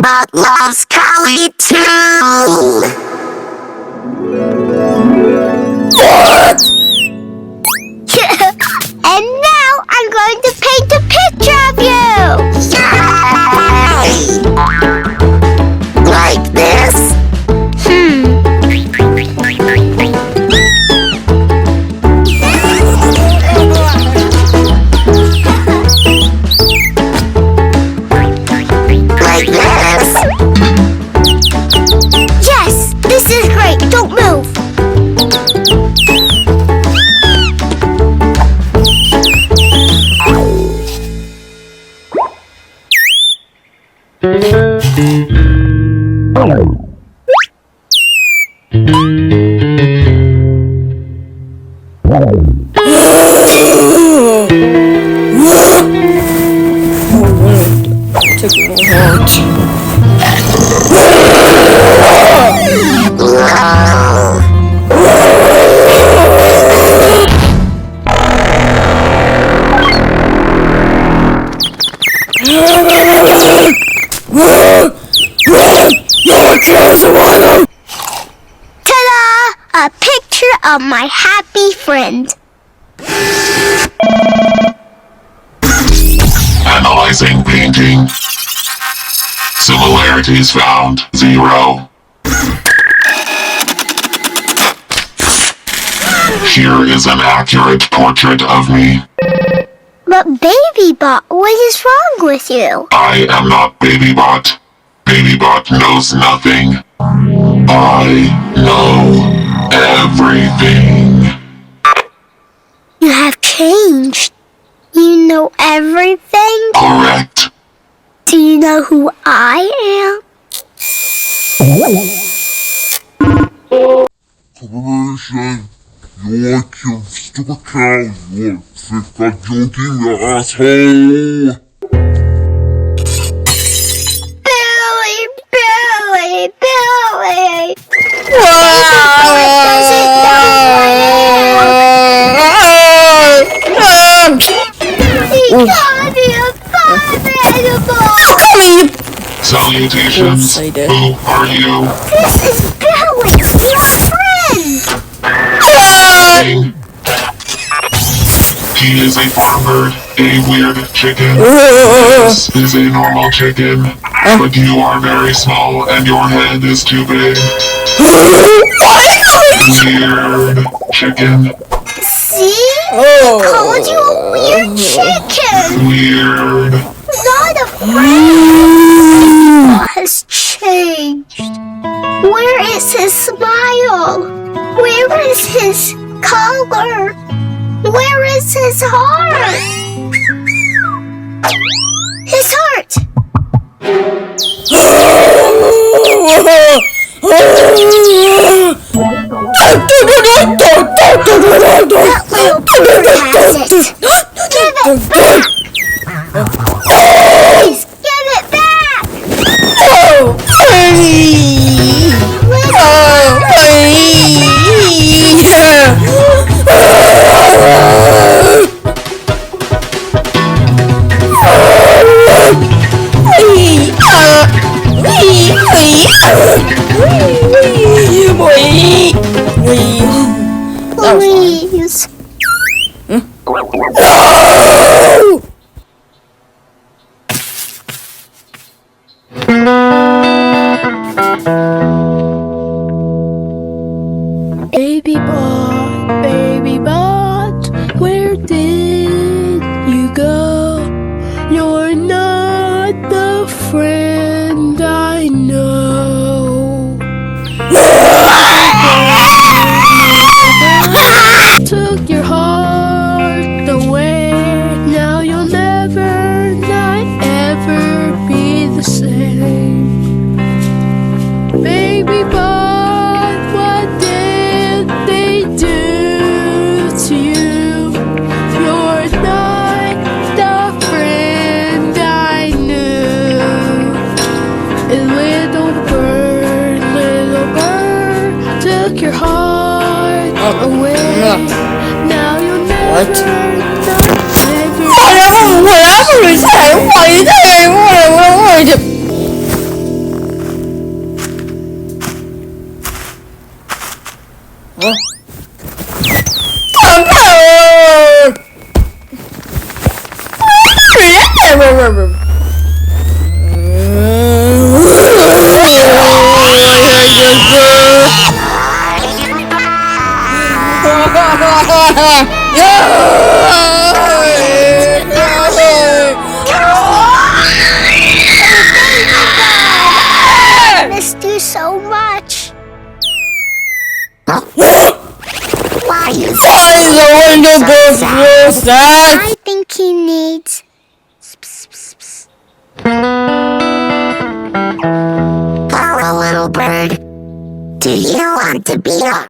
Bot loves Callie too! What? And now I'm going to paint a picture of you! Yay! Like this? Like this? Yes, this is great. Don't move. Ta-da! A picture of my happy friend. Analyzing painting. Similarities found 0. Here is an accurate portrait of me. But Babybot, what is wrong with you? I am not Babybot. Babybot knows nothing. I know everything. You have changed. You know everything? Correct. Do you know who I am? Combination. You're like you stuck a cow. You're like thick joking, you asshole. Billy, Billy, Billy. He called me a farm animal. Salutations. Who are you? This is Billy, your friend. He is a farm bird, a weird chicken. This is a normal chicken, but you are very small and your head is too big. Weird chicken. See? I called you a weird chicken. Weird. Not a friend. Has changed. Where is his smile? Where is his color? Where is his heart? His heart! That little bird has it. Give it back! Please, give it back! Please. I missed you so much. Why is Why is the window go so sad? I think he needs... Hello, little bird. Do you want to be a